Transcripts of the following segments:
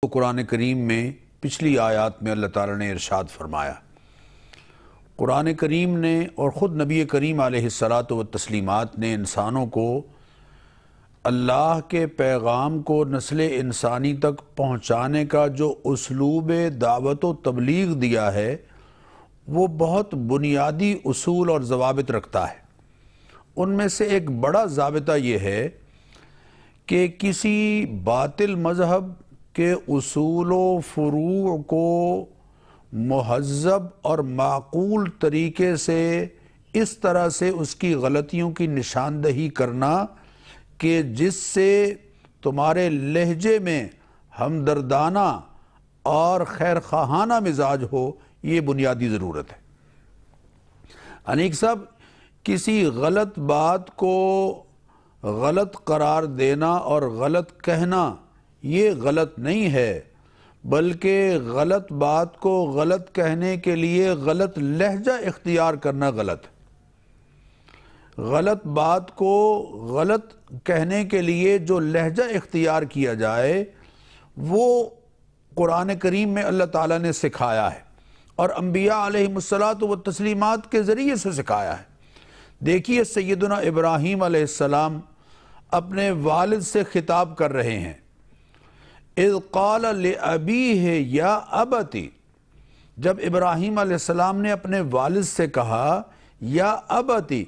تو قرآن کریم میں پچھلی آیات میں اللہ تعالیٰ نے ارشاد فرمایا، قرآن کریم نے اور خود نبی کریم علیہ الصلاۃ والتسلیمات نے انسانوں کو اللہ کے پیغام کو نسل انسانی تک پہنچانے کا جو اسلوب دعوت و تبلیغ دیا ہے وہ بہت بنیادی اصول اور ضوابط رکھتا ہے۔ ان میں سے ایک بڑا ضابطہ یہ ہے کہ کسی باطل مذہب کے اصول و فروع کو مہذب اور معقول طریقے سے اس طرح سے اس کی غلطیوں کی نشاندہی کرنا کہ جس سے تمہارے لہجے میں ہمدردانہ اور خیر خواہانہ مزاج ہو، یہ بنیادی ضرورت ہے۔ انیک صاحب، کسی غلط بات کو غلط قرار دینا اور غلط کہنا یہ غلط نہیں ہے، بلکہ غلط بات کو غلط کہنے کے لیے غلط لہجہ اختیار کرنا غلط ہے۔ غلط بات کو غلط کہنے کے لیے جو لہجہ اختیار کیا جائے وہ قرآن کریم میں اللہ تعالیٰ نے سکھایا ہے اور انبیاء علیہ الصلاۃ والتسلیمات کے ذریعے سے سکھایا ہے۔ دیکھیے سیدنا ابراہیم علیہ السلام اپنے والد سے خطاب کر رہے ہیں، اذ قال لأبیہ یا ابتی، جب ابراہیم علیہ السلام نے اپنے والد سے کہا یا ابتی،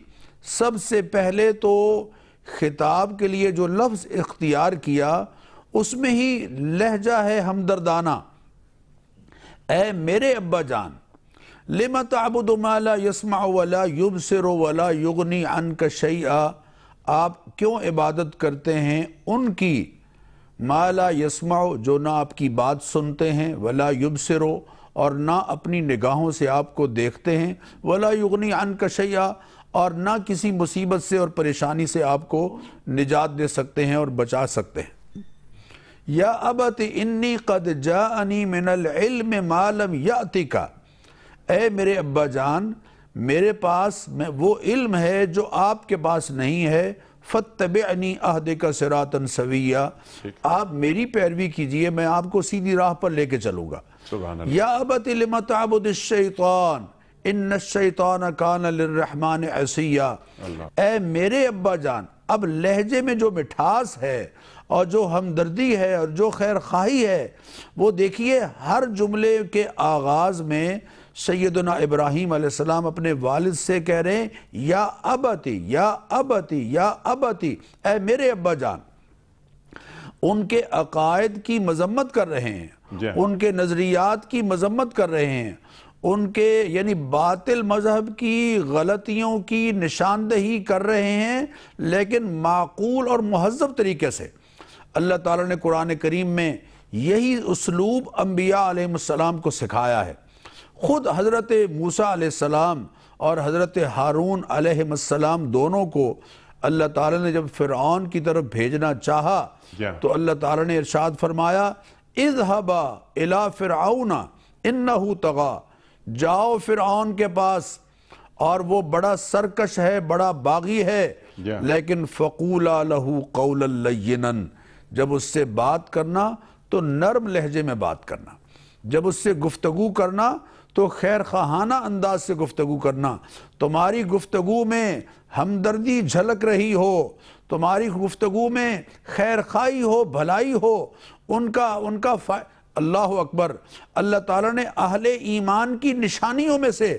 سب سے پہلے تو خطاب کے لیے جو لفظ اختیار کیا اس میں ہی لہجہ ہے ہمدردانہ، اے میرے ابا جان، لم تعبد ما لا يسمع ولا يبصر ولا يغني عنك شيئا، آپ کیوں عبادت کرتے ہیں ان کی ما لا يسمع، جو نہ آپ کی بات سنتے ہیں، ولا يبصر، اور نہ اپنی نگاہوں سے آپ کو دیکھتے ہیں، ولا يغني عنك شيئا، اور نہ کسی مصیبت سے اور پریشانی سے آپ کو نجات دے سکتے ہیں اور بچا سکتے ہیں۔ یا ابت انی قد جاءنی من العلم ما لم یأتک، اے میرے ابا جان، میرے پاس وہ علم ہے جو آپ کے پاس نہیں ہے، فاتبعنی اہدک صراطا سویا، آپ میری پیروی کیجئے، میں آپ کو سیدھی راہ پر لے کے چلوں گا۔ یا ابت لم تعبد الشیطان ان الشیطان کان للرحمن عصیا، اے میرے ابا جان، اب لہجے میں جو مٹھاس ہے اور جو ہمدردی ہے اور جو خیر خواہی ہے، وہ دیکھیے ہر جملے کے آغاز میں سیدنا ابراہیم علیہ السلام اپنے والد سے کہہ رہے ہیں یا ابتی یا ابتی یا ابتی، اے میرے ابا جان۔ ان کے عقائد کی مذمت کر رہے ہیں، ان کے نظریات کی مذمت کر رہے ہیں، ان کے یعنی باطل مذہب کی غلطیوں کی نشاندہی کر رہے ہیں، لیکن معقول اور مہذب طریقے سے۔ اللہ تعالیٰ نے قرآن کریم میں یہی اسلوب انبیاء علیہ السلام کو سکھایا ہے۔ خود حضرت موسیٰ علیہ السلام اور حضرت ہارون علیہ السلام دونوں کو اللہ تعالیٰ نے جب فرعون کی طرف بھیجنا چاہا تو اللہ تعالیٰ نے ارشاد فرمایا، اذهبا الى فرعون انه طغى، جاؤ فرعون کے پاس، اور وہ بڑا سرکش ہے، بڑا باغی ہے، لیکن فقولا له قولا لینا، جب اس سے بات کرنا تو نرم لہجے میں بات کرنا، جب اس سے گفتگو کرنا تو خیر خواہانہ انداز سے گفتگو کرنا، تمہاری گفتگو میں ہمدردی جھلک رہی ہو، تمہاری گفتگو میں خیر خواہی ہو، بھلائی ہو، ان کا اللہ اکبر۔ اللہ تعالیٰ نے اہل ایمان کی نشانیوں میں سے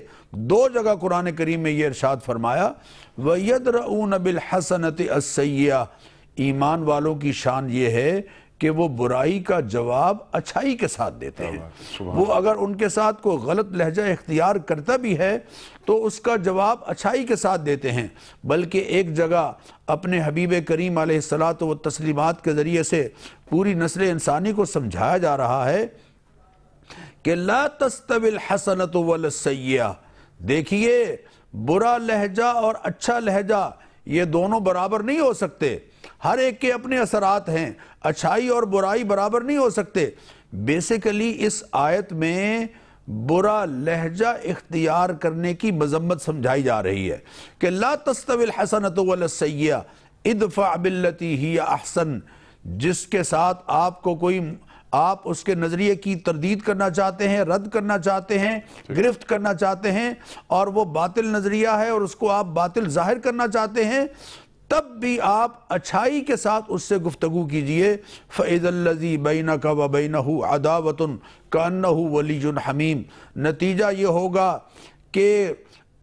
دو جگہ قرآن کریم میں یہ ارشاد فرمایا، وَيَدْرَؤُونَ بِالْحَسَنَةِ السَّيِّئَةِ، ایمان والوں کی شان یہ ہے کہ وہ برائی کا جواب اچھائی کے ساتھ دیتے ہیں۔ وہ اگر ان کے ساتھ کوئی غلط لہجہ اختیار کرتا بھی ہے تو اس کا جواب اچھائی کے ساتھ دیتے ہیں، بلکہ ایک جگہ اپنے حبیب کریم علیہ الصلاۃ والتسلیمات کے ذریعے سے پوری نسل انسانی کو سمجھایا جا رہا ہے کہ لا تستوی الحسنۃ ولا السیئہ، دیکھیے برا لہجہ اور اچھا لہجہ یہ دونوں برابر نہیں ہو سکتے، ہر ایک کے اپنے اثرات ہیں، اچھائی اور برائی برابر نہیں ہو سکتے۔ بیسیکلی اس آیت میں برا لہجہ اختیار کرنے کی مذمت سمجھائی جا رہی ہے کہ لا تستوی الحسنۃ ولا السیئہ ادفع باللتی ہی احسن، جس کے ساتھ آپ کو کوئی آپ اس کے نظریے کی تردید کرنا چاہتے ہیں، رد کرنا چاہتے ہیں، گرفت کرنا چاہتے ہیں، اور وہ باطل نظریہ ہے اور اس کو آپ باطل ظاہر کرنا چاہتے ہیں، تب بھی آپ اچھائی کے ساتھ اس سے گفتگو کیجئے۔ فَإِذَا الَّذِي بَيْنَكَ وَبَيْنَهُ عَدَاوَةٌ كَأَنَّهُ وَلِيٌّ حَمِيمٌ، نتیجہ یہ ہوگا کہ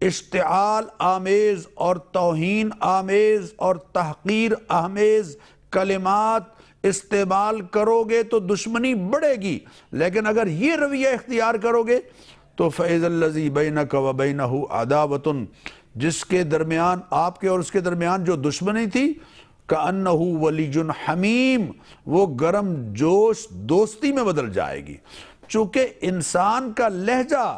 اشتعال آمیز اور توہین آمیز اور تحقیر آمیز کلمات استعمال کرو گے تو دشمنی بڑھے گی، لیکن اگر یہ رویہ اختیار کرو گے تو فَإِذَا الَّذِي بَيْنَكَ وَبَيْنَهُ عَدَاوَةٌ، جس کے درمیان آپ کے اور اس کے درمیان جو دشمنی تھی، كَأَنَّهُ وَلِيٌّ حَمِيمٌ، وہ گرم جوش دوستی میں بدل جائے گی۔ چونکہ انسان کا لہجہ،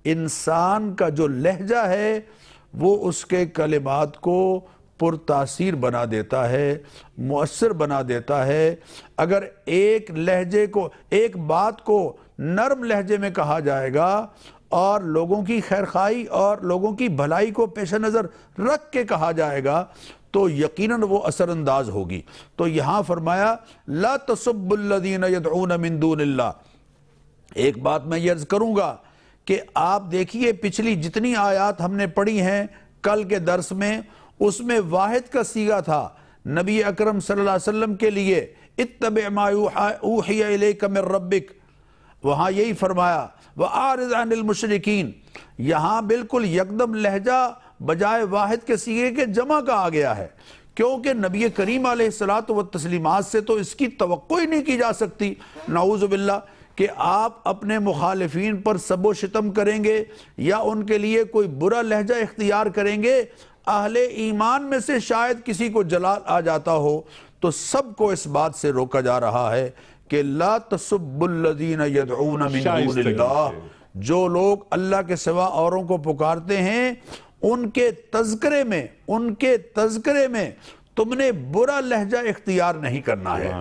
انسان کا جو لہجہ ہے وہ اس کے کلمات کو پرتاثیر بنا دیتا ہے، مؤثر بنا دیتا ہے۔ اگر ایک لہجے کو، ایک بات کو نرم لہجے میں کہا جائے گا اور لوگوں کی خیرخواہی اور لوگوں کی بھلائی کو پیش نظر رکھ کے کہا جائے گا تو یقیناً وہ اثر انداز ہوگی۔ تو یہاں فرمایا لا تسبوا الذین یدعون من دون اللہ۔ ایک بات میں یہ عرض کروں گا کہ آپ دیکھیے پچھلی جتنی آیات ہم نے پڑھی ہیں کل کے درس میں، اس میں واحد کا صیغہ تھا نبی اکرم صلی اللہ علیہ وسلم کے لیے اتبع ما اوحی الیک من ربک، وہاں یہی فرمایا وَأَعْرِضْ عَنِ الْمُشْرِكِينَ، یہاں بالکل یکدم لہجہ بجائے واحد کے صیغے کے جمع کا آ گیا ہے، کیونکہ نبی کریم علیہ الصلاۃ سے تو اس کی توقع ہی نہیں کی جا سکتی، نعوذ باللہ، کہ آپ اپنے مخالفین پر سب و شتم کریں گے یا ان کے لیے کوئی برا لہجہ اختیار کریں گے۔ اہل ایمان میں سے شاید کسی کو جلال آ جاتا ہو، تو سب کو اس بات سے روکا جا رہا ہے کہ لا تسبوا الذین یدعون من دون اللہ، جو لوگ اللہ کے سوا اوروں کو پکارتے ہیں ان کے تذکرے میں تم نے برا لہجہ اختیار نہیں کرنا ہے۔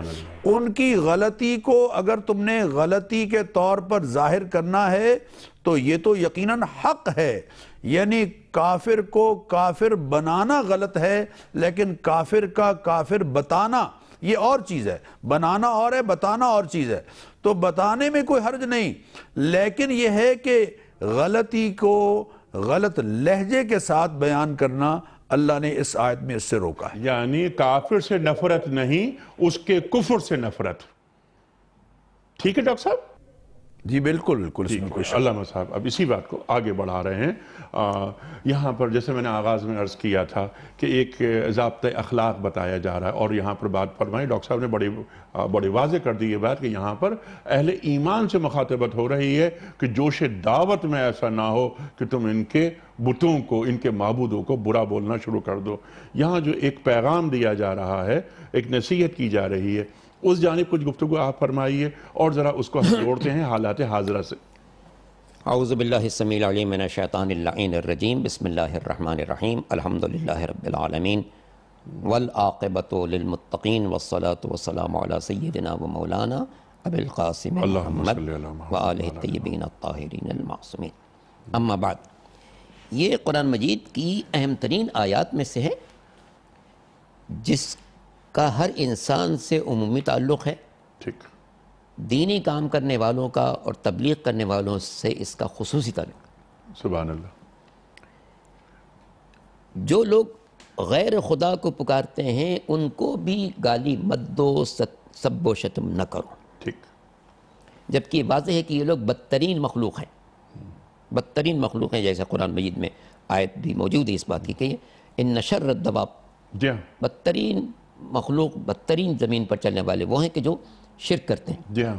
ان کی غلطی کو اگر تم نے غلطی کے طور پر ظاہر کرنا ہے تو یہ تو یقیناً حق ہے، یعنی کافر کو کافر بنانا غلط ہے، لیکن کافر کا کافر بتانا یہ اور چیز ہے، بنانا اور ہے، بتانا اور چیز ہے، تو بتانے میں کوئی حرج نہیں، لیکن یہ ہے کہ غلطی کو غلط لہجے کے ساتھ بیان کرنا اللہ نے اس آیت میں اس سے روکا ہے۔ یعنی کافر سے نفرت نہیں، اس کے کفر سے نفرت۔ ٹھیک ہے ڈاکٹر صاحب؟ جی بالکل بالکل، اس میں کوئی شک نہیں۔ علامہ صاحب اب اسی بات کو آگے بڑھا رہے ہیں۔ یہاں پر جیسے میں نے آغاز میں عرض کیا تھا کہ ایک ضابطۂ اخلاق بتایا جا رہا ہے، اور یہاں پر بات فرمائی ڈاکٹر صاحب نے بڑی واضح کر دی یہ بات کہ یہاں پر اہل ایمان سے مخاطبت ہو رہی ہے کہ جوش دعوت میں ایسا نہ ہو کہ تم ان کے بتوں کو، ان کے معبودوں کو برا بولنا شروع کر دو۔ یہاں جو ایک پیغام دیا جا رہا ہے، ایک نصیحت کی جا رہی ہے، اس جانب کچھ گفتگو آپ فرمائیے اور ذرا اس کو ہم جوڑتے ہیں حالات حاضرہ سے۔ اعوذ باللہ السمیع العلیم من الشیطان اللعین الرجیم، بسم اللہ الرحمن الرحیم، الحمدللہ رب العالمین والعاقبۃ للمتقین والصلاة والسلام علی سیدنا و مولانا ابی القاسم محمد وآلہ الطیبین الطاہرین المعصومین، اما بعد۔ یہ قرآن مجید کی اہم ترین آیات میں سے ہے جس کا ہر انسان سے عمومی تعلق ہے، ٹھیک، دینی کام کرنے والوں کا اور تبلیغ کرنے والوں سے اس کا خصوصی تعلق۔ سبحان اللہ۔ جو لوگ غیر خدا کو پکارتے ہیں ان کو بھی گالی مت دو، سب و شتم نہ کرو، ٹھیک، جبکہ واضح ہے کہ یہ لوگ بدترین مخلوق ہیں، بدترین مخلوق ہیں، جیسے قرآن مجید میں آیت بھی موجود ہے اس بات کی کہ ان شر الدواب، جی ہاں، بدترین مخلوق، بدترین زمین پر چلنے والے وہ ہیں کہ جو شرک کرتے ہیں۔ جی ہاں،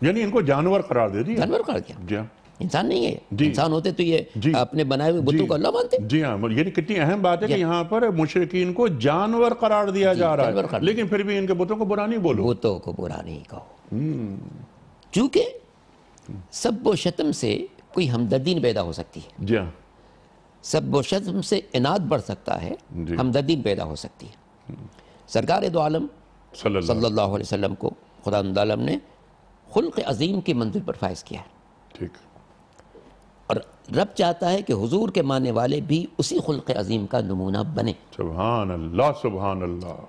یعنی ان کو جانور قرار دے دیا، جانور قرار کیا، جی ہاں، انسان نہیں ہے، جی، انسان ہوتے تو یہ جی، اپنے بنائے ہوئے بتوں کو اللہ مانتے۔ جی ہاں، یعنی کتنی اہم بات ہے کہ یہاں پر مشرکین کو جانور قرار دیا جا رہا جانور ہے، قرار، لیکن پھر بھی ان کے بتوں کو برا نہیں بولو۔ بتوں کو برا نہیں کہو، چونکہ سب و شتم سے کوئی ہمدردی نہیں پیدا ہو سکتی ہے، جی ہاں، سب و شتم سے اناد بڑھ سکتا ہے، جی، ہمدردی پیدا ہو سکتی ہے۔ سرکار دو عالم صلی اللہ علیہ وسلم کو خدا عالم نے خلق عظیم کی منزل پر فائز کیا ہے، ٹھیک، اور رب چاہتا ہے کہ حضور کے ماننے والے بھی اسی خلق عظیم کا نمونہ بنے۔ سبحان اللہ، سبحان اللہ۔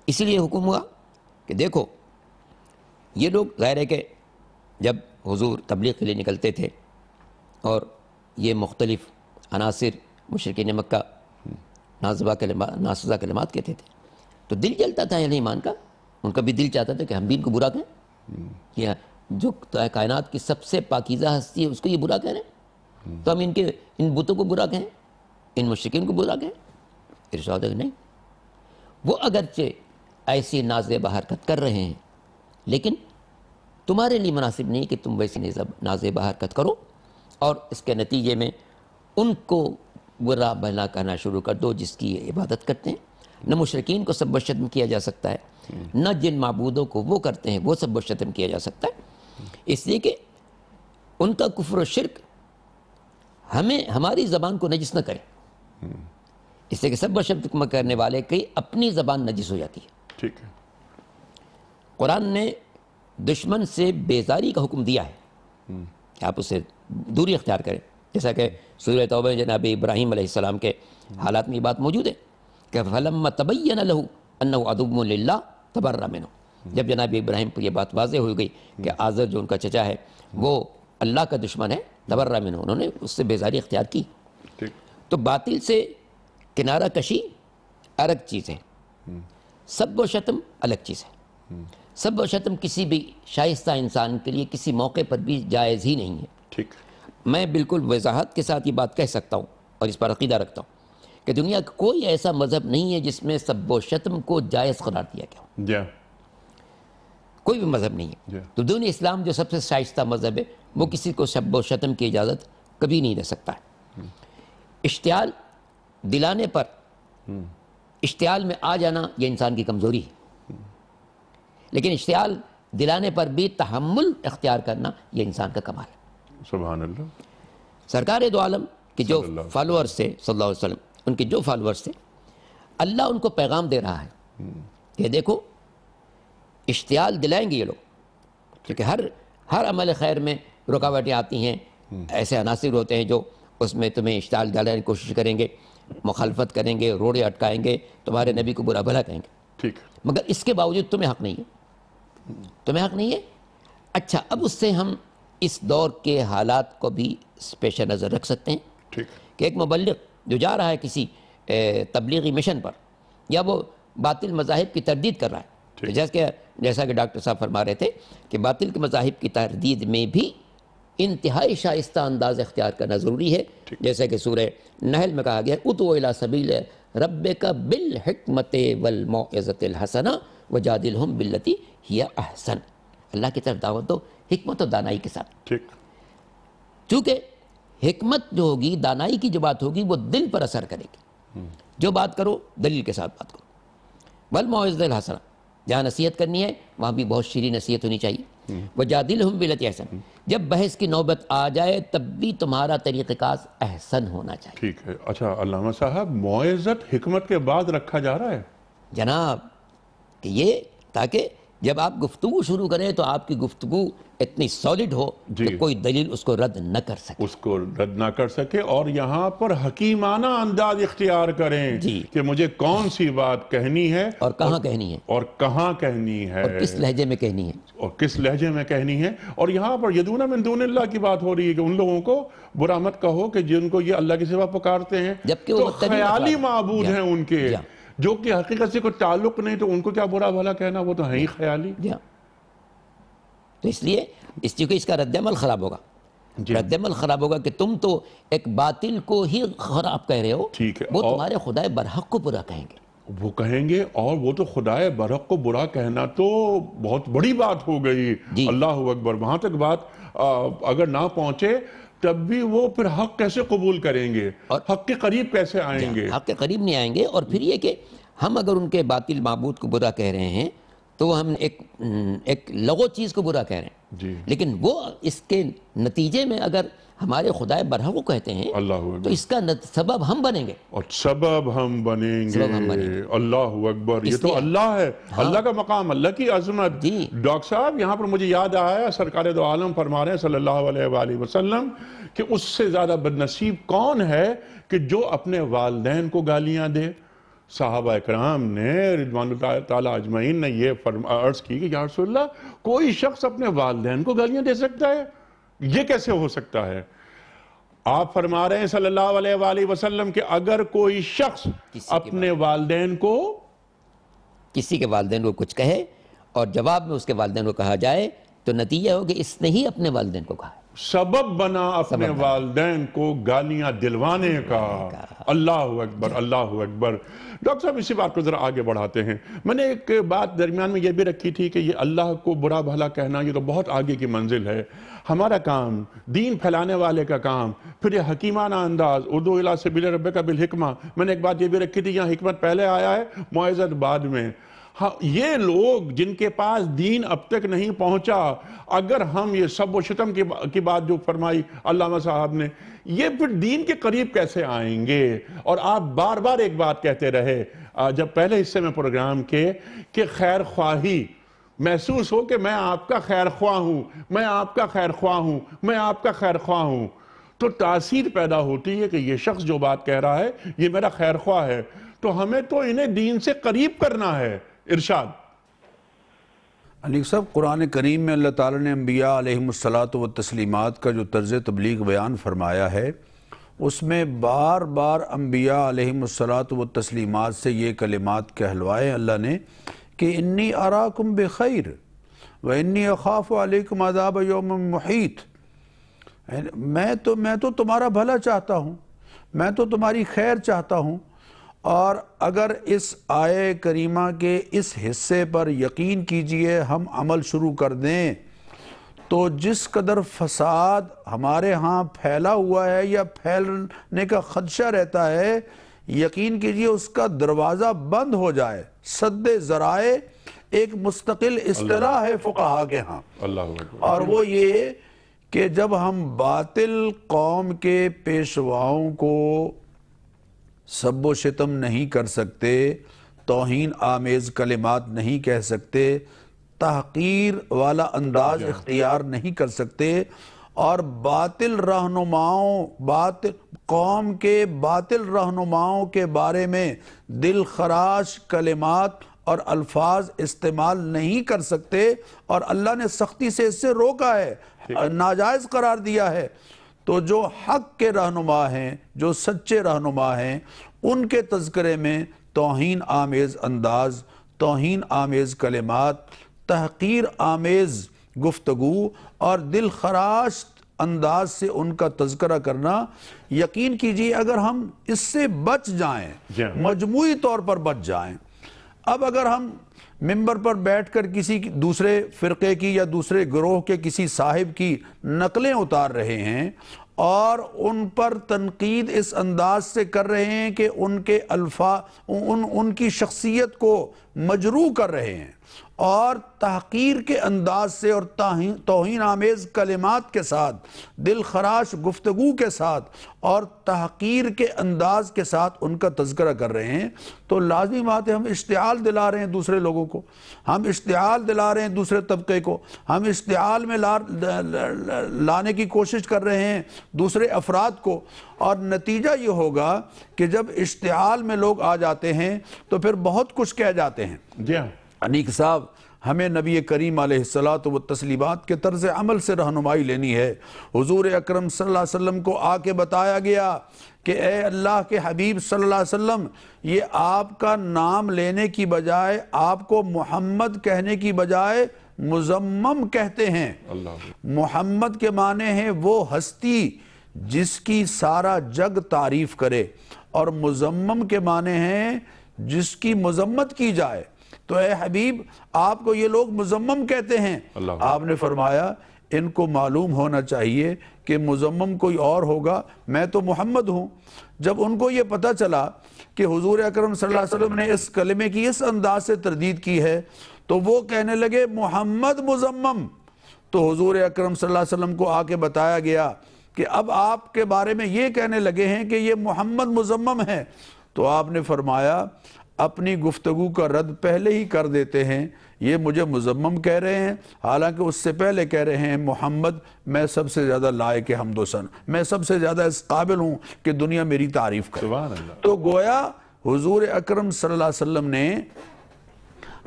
اسی لیے حکم ہوا کہ دیکھو یہ لوگ ظاہر ہے کہ جب حضور تبلیغ کے لیے نکلتے تھے اور یہ مختلف عناصر مشرکین مکہ ناسزا کلمات کہتے تھے تو دل جلتا تھا اہل ایمان کا، ان کا بھی دل چاہتا تھا کہ ہم بھی ان کو برا کہیں، کہ جو کائنات کی سب سے پاکیزہ ہستی ہے اس کو یہ برا کہہ رہے ہیں، تو ہم ان بتوں کو برا کہیں، ان مشرکین کو برا کہیں؟ ارشاد ہے نہیں، وہ اگرچہ ایسی نازیبہ حرکت کر رہے ہیں لیکن تمہارے لیے مناسب نہیں کہ تم ویسی نازیبہ حرکت کرو اور اس کے نتیجے میں ان کو برا بھلا کہنا شروع کر دو جس کی عبادت کرتے ہیں۔ نہ مشرکین کو سب و شتم کیا جا سکتا ہے، نہ جن معبودوں کو وہ کرتے ہیں وہ سب و شتم کیا جا سکتا ہے، اس لیے کہ ان کا کفر و شرک ہماری زبان کو نجس نہ کرے، اس لیے کہ سب و شتم کرنے والے کی اپنی زبان نجس ہو جاتی ہے۔ ٹھیک ہے، قرآن نے دشمن سے بیزاری کا حکم دیا ہے کہ آپ اسے دوری اختیار کریں، جیسا کہ سورہ توبہ جناب ابراہیم علیہ السلام کے حالات میں یہ بات موجود ہے کہ فَلَمَّا تَبَيَّنَ لَهُ أَنَّهُ عَدُوٌّ لِلَّهِ تَبَرَّأَ مِنْهُ، جب جناب ابراہیم پر یہ بات واضح ہو گئی کہ آزر جو ان کا چچا ہے وہ اللہ کا دشمن ہے، تبرأ منہ، انہوں نے اس سے بیزاری اختیار کی۔ تو باطل سے کنارہ کشی الگ چیز ہے، سب و شتم الگ چیز ہے۔ سب و شتم کسی بھی شائستہ انسان کے لیے کسی موقع پر بھی جائز ہی نہیں ہے۔ ٹھیک، میں بالکل وضاحت کے ساتھ یہ بات کہہ سکتا ہوں اور اس پر عقیدہ رکھتا ہوں کہ دنیا کا کوئی ایسا مذہب نہیں ہے جس میں سب و شتم کو جائز قرار دیا گیا ہو، جی کوئی بھی مذہب نہیں ہے۔ تو دین اسلام جو سب سے شائستہ مذہب ہے وہ کسی کو سب و شتم کی اجازت کبھی نہیں دے سکتا ہے۔ اشتعال دلانے پر اشتعال میں آ جانا یہ انسان کی کمزوری ہے، لیکن اشتعال دلانے پر بھی تحمل اختیار کرنا یہ انسان کا کمال ہے۔ سبحان اللہ۔ سرکار دو عالم کے جو فالورز تھے صلی اللہ علیہ وسلم، ان کے جو فالورز تھے، اللہ ان کو پیغام دے رہا ہے کہ دیکھو اشتعال دلائیں گے یہ لوگ، کیونکہ ہر عمل خیر میں رکاوٹیں آتی ہیں، ایسے عناصر ہوتے ہیں جو اس میں تمہیں اشتعال ڈالنے کی کوشش کریں گے، مخالفت کریں گے، روڑے اٹکائیں گے، تمہارے نبی کو برا بھلا کہیں گے، ٹھیک، مگر اس کے باوجود تمہیں حق نہیں ہے، تمہیں حق نہیں ہے۔ اچھا، اب اس سے ہم اس دور کے حالات کو بھی پیش نظر رکھ سکتے ہیں ٹھیک، کہ ایک مبلغ جو جا رہا ہے کسی تبلیغی مشن پر یا وہ باطل مذاہب کی تردید کر رہا ہے، جیسا کہ ڈاکٹر صاحب فرما رہے تھے کہ باطل کے مذاہب کی تردید میں بھی انتہائی شائستہ انداز اختیار کرنا ضروری ہے، جیسا کہ سورہ نحل میں کہا گیا ادعو الی سبیل ربک بالحکمت والموعظۃ الحسنہ وجادلہم باللتی ہی احسن، اللہ کی طرف دعوت دو حکمت و دانائی کے ساتھ، ٹھیک، چونکہ حکمت جو ہوگی، دانائی کی جو بات ہوگی وہ دل پر اثر کرے گی، جو بات کرو دلیل کے ساتھ بات کرو، والموعظۃ الحسنہ، جہاں نصیحت کرنی ہے وہاں بھی بہت شیریں نصیحت ہونی چاہیے، وجادلہم باللتی احسن، جب بحث کی نوبت آ جائے تب بھی تمہارا طریقہ کار احسن ہونا چاہیے۔ ٹھیک ہے۔ اچھا علامہ صاحب، موعظت حکمت کے بعد رکھا جا رہا ہے؟ جناب کہ یہ تاکہ جب آپ گفتگو شروع کریں تو آپ کی گفتگو اتنی سالڈ ہو کہ کوئی دلیل اس کو رد نہ کر سکے، اس کو رد نہ کر سکے، اور یہاں پر حکیمانہ انداز اختیار کریں کہ مجھے کون سی بات کہنی ہے اور کہاں کہنی ہے، اور کہاں کہنی ہے، اور کس لہجے میں کہنی ہے، اور کس لہجے میں کہنی ہے۔ اور یہاں پر یدعون من دون اللہ کی بات ہو رہی ہے کہ ان لوگوں کو برا مت کہو کہ جن کو یہ اللہ کے سوا پکارتے ہیں، جبکہ وہ تو خیالی معبود ہیں ان کے، جو کہ حقیقت سے کوئی تعلق نہیں، تو ان کو کیا برا بھلا کہنا، وہ تو ہے ہی خیالی۔ تو اس لیے اس کا رد عمل خراب ہوگا، رد عمل خراب ہوگا کہ تم تو ایک باطل کو ہی خراب کہہ رہے ہو، وہ تمہارے خدائے برحق کو برا کہیں گے، وہ کہیں گے، اور وہ تو خدائے برحق کو برا کہنا تو بہت بڑی بات ہو گئی، اللہ اکبر، وہاں تک بات اگر نہ پہنچے تب بھی وہ پھر حق کیسے قبول کریں گے، حق کے قریب کیسے آئیں گے؟ حق کے قریب نہیں آئیں گے۔ اور پھر یہ کہ ہم اگر ان کے باطل معبود کو برا کہہ رہے ہیں تو ہم ایک لغو چیز کو برا کہہ رہے ہیں، لیکن وہ اس کے نتیجے میں اگر ہمارے خدائے برحق کو کہتے ہیں تو اس کا سبب ہم بنیں گے، اور سبب ہم بنیں گے، اللہ اکبر، یہ تو اللہ ہے، اللہ کا مقام، اللہ کی عظمت۔ ڈاکٹر صاحب یہاں پر مجھے یاد آیا سرکار دو عالم فرما رہے ہیں صلی اللہ علیہ وآلہ وسلم کہ اس سے زیادہ بدنصیب کون ہے کہ جو اپنے والدین کو گالیاں دے، صحابہ اکرام نے رضوان اللہ تعالیٰ اجمعین نے یہ عرض کی کہ یا رسول اللہ کوئی شخص اپنے والدین کو گالیاں دے سکتا ہے؟ یہ کیسے ہو سکتا ہے؟ آپ فرما رہے ہیں صلی اللہ علیہ وآلہ وسلم کہ اگر کوئی شخص اپنے والدین کو کسی کے والدین کو کچھ کہے اور جواب میں اس کے والدین کو کہا جائے تو نتیجہ ہو کہ اس نے ہی اپنے والدین کو کہا، سبب بنا اپنے والدین کو گالیاں دلوانے کا۔ اللہ اکبر، اللہ اکبر۔ ڈاکٹر صاحب اسی بات کو ذرا آگے بڑھاتے ہیں۔ میں نے ایک بات درمیان میں یہ بھی رکھی تھی کہ یہ اللہ کو برا بھلا کہنا یہ تو بہت آگے کی منزل ہے۔ ہمارا کام، دین پھیلانے والے کا کام، پھر یہ حکیمانہ انداز، اردو الی سبیل ربک بالحکمہ، میں نے ایک بات یہ بھی رکھی تھی یہاں حکمت پہلے آیا ہے، موعظت بعد میں۔ ہاں یہ لوگ جن کے پاس دین اب تک نہیں پہنچا، اگر ہم یہ سب و شتم کی بات جو فرمائی علامہ صاحب نے، یہ پھر دین کے قریب کیسے آئیں گے؟ اور آپ بار بار ایک بات کہتے رہے جب پہلے حصے میں پروگرام کے کہ خیر خواہی محسوس ہو کہ میں آپ کا خیر خواہ ہوں، میں آپ کا خیر خواہ ہوں، میں آپ کا خیر خواہ ہوں، تو تاثیر پیدا ہوتی ہے کہ یہ شخص جو بات کہہ رہا ہے یہ میرا خیر خواہ ہے، تو ہمیں تو انہیں دین سے قریب کرنا ہے۔ ارشاد علی صاحب، قرآن کریم میں اللہ تعالیٰ نے انبیاء علیہم الصلاۃ والتسلیمات کا جو طرز تبلیغ بیان فرمایا ہے، اس میں بار بار انبیاء علیہم الصلاۃ والتسلیمات سے یہ کلمات کہلوائے اللہ نے کہ انی اراکم بخیر و انی اخاف علیکم عذاب یوم محیط۔ میں تو تمہارا بھلا چاہتا ہوں، میں تو تمہاری خیر چاہتا ہوں، اور اگر اس آیے کریمہ کے اس حصے پر یقین کیجئے ہم عمل شروع کر دیں تو جس قدر فساد ہمارے ہاں پھیلا ہوا ہے یا پھیلنے کا خدشہ رہتا ہے، یقین کیجئے اس کا دروازہ بند ہو جائے۔ سد ذرائع ایک مستقل اصطلاح ہے فقہا کے ہاں، اور وہ یہ کہ جب ہم باطل قوم کے پیشواؤں کو سب و شتم نہیں کر سکتے، توہین آمیز کلمات نہیں کہہ سکتے، تحقیر والا انداز اختیار نہیں کر سکتے، اور باطل رہنماؤں قوم کے باطل رہنماؤں کے بارے میں دل خراش کلمات اور الفاظ استعمال نہیں کر سکتے، اور اللہ نے سختی سے اس سے روکا ہے، ناجائز قرار دیا ہے، تو جو حق کے رہنما ہیں، جو سچے رہنما ہیں، ان کے تذکرے میں توہین آمیز انداز، توہین آمیز کلمات، تحقیر آمیز گفتگو اور دل خراش انداز سے ان کا تذکرہ کرنا، یقین کیجئے اگر ہم اس سے بچ جائیں، مجموعی طور پر بچ جائیں۔ اب اگر ہم ممبر پر بیٹھ کر کسی دوسرے فرقے کی یا دوسرے گروہ کے کسی صاحب کی نقلیں اتار رہے ہیں اور ان پر تنقید اس انداز سے کر رہے ہیں کہ ان کے ان کی شخصیت کو مجروح کر رہے ہیں، اور تحقیر کے انداز سے اور توہین آمیز کلمات کے ساتھ، دل خراش گفتگو کے ساتھ اور تحقیر کے انداز کے ساتھ ان کا تذکرہ کر رہے ہیں، تو لازمی بات ہے ہم اشتعال دلا رہے ہیں دوسرے لوگوں کو، ہم اشتعال دلا رہے ہیں دوسرے طبقے کو، ہم اشتعال میں لانے کی کوشش کر رہے ہیں دوسرے افراد کو، اور نتیجہ یہ ہوگا کہ جب اشتعال میں لوگ آ جاتے ہیں تو پھر بہت کچھ کہہ جاتے ہیں۔ جی ہاں انیق صاحب، ہمیں نبی کریم علیہ الصلاۃ والتسلیمات کے طرز عمل سے رہنمائی لینی ہے۔ حضور اکرم صلی اللہ علیہ وسلم کو آ کے بتایا گیا کہ اے اللہ کے حبیب صلی اللہ علیہ وسلم، یہ آپ کا نام لینے کی بجائے، آپ کو محمد کہنے کی بجائے مزمم کہتے ہیں۔ محمد کے معنی ہے وہ ہستی جس کی سارا جگ تعریف کرے، اور مزمم کے معنی ہیں جس کی مذمت کی جائے۔ تو اے حبیب، آپ کو یہ لوگ مذمم کہتے ہیں۔ آپ نے فرمایا ان کو معلوم ہونا چاہیے کہ مذمم کوئی اور ہوگا، میں تو محمد ہوں۔ جب ان کو یہ پتہ چلا کہ حضور اکرم صلی اللہ علیہ وسلم نے اس کلمے کی اس انداز سے تردید کی ہے تو وہ کہنے لگے محمد مذمم۔ تو حضور اکرم صلی اللہ علیہ وسلم کو آ کے بتایا گیا کہ اب آپ کے بارے میں یہ کہنے لگے ہیں کہ یہ محمد مذمم ہے۔ تو آپ نے فرمایا اپنی گفتگو کا رد پہلے ہی کر دیتے ہیں، یہ مجھے مذمم کہہ رہے ہیں، حالانکہ اس سے پہلے کہہ رہے ہیں محمد میں سب سے زیادہ لائق حمد و ثنا، میں سب سے زیادہ اس قابل ہوں کہ دنیا میری تعریف کرے۔ تو گویا حضور اکرم صلی اللہ علیہ وسلم نے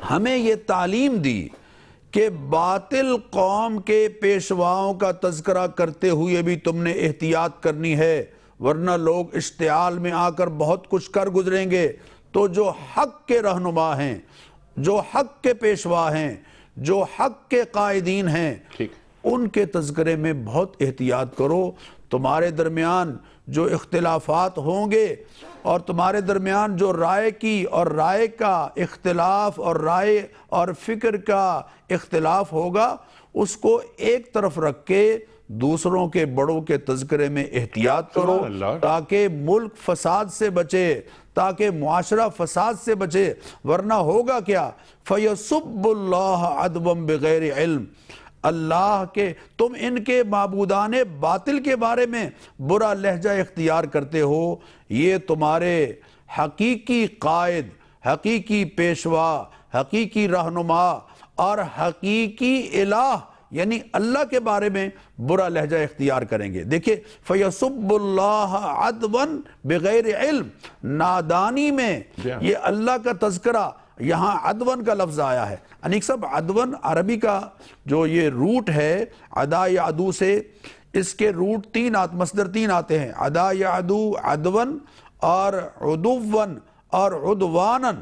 ہمیں یہ تعلیم دی کہ باطل قوم کے پیشواؤں کا تذکرہ کرتے ہوئے بھی تم نے احتیاط کرنی ہے، ورنہ لوگ اشتعال میں آ کر بہت کچھ کر گزریں گے۔ تو جو حق کے رہنما ہیں، جو حق کے پیشوا ہیں، جو حق کے قائدین ہیں، ان کے تذکرے میں بہت احتیاط کرو۔ تمہارے درمیان جو اختلافات ہوں گے اور تمہارے درمیان جو رائے کی اور رائے کا اختلاف اور رائے اور فکر کا اختلاف ہوگا، اس کو ایک طرف رکھ کے دوسروں کے بڑوں کے تذکرے میں احتیاط کرو تاکہ ملک فساد سے بچے، تاکہ معاشرہ فساد سے بچے، ورنہ ہوگا کیا؟ فَيَسُبُّ اللَّهَ عَدْوًا بِغَيْرِ عِلْم، اللہ کے تم ان کے معبودان باطل کے بارے میں برا لہجہ اختیار کرتے ہو، یہ تمہارے حقیقی قائد، حقیقی پیشوا، حقیقی رہنما اور حقیقی الہ یعنی اللہ کے بارے میں برا لہجہ اختیار کریں گے۔ دیکھیں فَيَسُبُّ اللَّهَ عَدْوًا بِغَيْرِ عِلْم، نادانی میں یہ اللہ کا تذکرہ، یہاں عدون کا لفظ آیا ہے۔ انیک صاحب عدون عربی کا جو یہ روٹ ہے عدا یا عدو سے، اس کے روٹ مصدر تین آتے ہیں، عدا یا عدو، عدون اور عدوون اور عدوانن،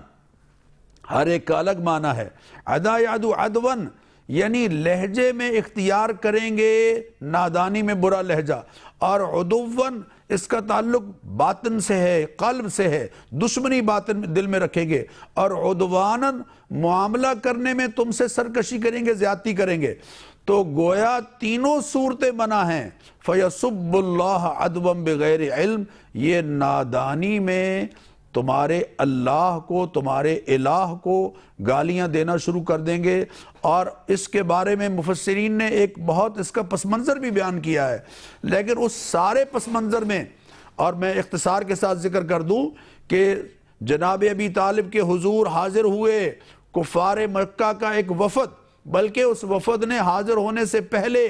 ہر ایک کا الگ معنی ہے۔ عدا یا عدو، عدون یعنی لہجے میں اختیار کریں گے نادانی میں برا لہجہ، اور عدوون اس کا تعلق باطن سے ہے، قلب سے ہے، دشمنی باطن دل میں رکھیں گے، اور عدوانن معاملہ کرنے میں تم سے سرکشی کریں گے، زیادتی کریں گے۔ تو گویا تینوں صورتیں منع ہیں۔ فَيَسُبُّ اللَّهَ عَدْوًا بِغَيْرِ عِلْم، یہ نادانی میں تمہارے اللہ کو، تمہارے الہ کو گالیاں دینا شروع کر دیں گے۔ اور اس کے بارے میں مفسرین نے ایک بہت اس کا پس منظر بھی بیان کیا ہے، لیکن اس سارے پس منظر میں، اور میں اختصار کے ساتھ ذکر کر دوں کہ جناب ابی طالب کے حضور حاضر ہوئے کفار مکہ کا ایک وفد، بلکہ اس وفد نے حاضر ہونے سے پہلے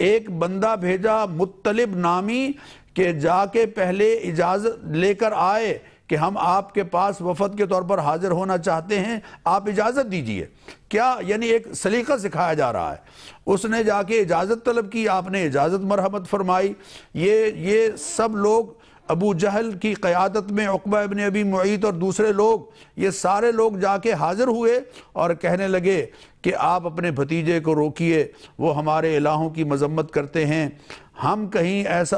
ایک بندہ بھیجا مطلب نامی کہ جا کے پہلے اجازت لے کر آئے کہ ہم آپ کے پاس وفد کے طور پر حاضر ہونا چاہتے ہیں، آپ اجازت دیجئے۔ کیا یعنی ایک سلیقہ سکھایا جا رہا ہے۔ اس نے جا کے اجازت طلب کی، آپ نے اجازت مرحمت فرمائی۔ یہ سب لوگ ابو جہل کی قیادت میں عقبہ ابن ابی معیط اور دوسرے لوگ، یہ سارے لوگ جا کے حاضر ہوئے اور کہنے لگے کہ آپ اپنے بھتیجے کو روکیے، وہ ہمارے الہوں کی مذمت کرتے ہیں، ہم کہیں ایسا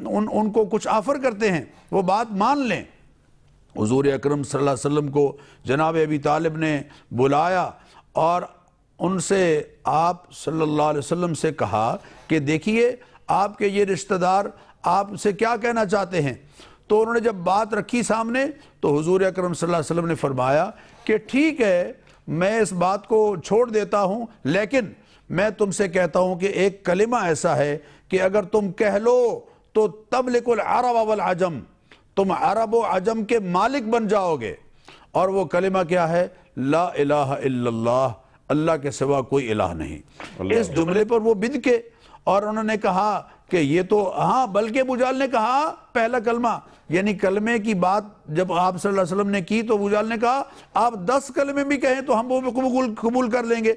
ان کو کچھ آفر کرتے ہیں، وہ بات مان لیں۔ حضور اکرم صلی اللہ علیہ وسلم کو جناب ابی طالب نے بلایا اور ان سے آپ صلی اللہ علیہ وسلم سے کہا کہ دیکھیے آپ کے یہ رشتہ دار آپ سے کیا کہنا چاہتے ہیں۔ تو انہوں نے جب بات رکھی سامنے تو حضور اکرم صلی اللہ علیہ وسلم نے فرمایا کہ ٹھیک ہے، میں اس بات کو چھوڑ دیتا ہوں، لیکن میں تم سے کہتا ہوں کہ ایک کلمہ ایسا ہے کہ اگر تم کہہ لو تو تملک العرب والعجم، تم عرب و عجم کے مالک بن جاؤ گے۔ اور وہ کلمہ کیا ہے؟ لا الہ الا اللہ، اللہ کے سوا کوئی الہ نہیں۔ اس جملے پر وہ بدکے اور انہوں نے کہا کہ یہ تو ہاں، بلکہ ابو جہل نے کہا پہلا کلمہ، یعنی کلمے کی بات جب آپ صلی اللہ علیہ وسلم نے کی تو ابو جہل نے کہا آپ 10 کلمے بھی کہیں تو ہم وہ قبول کر لیں گے۔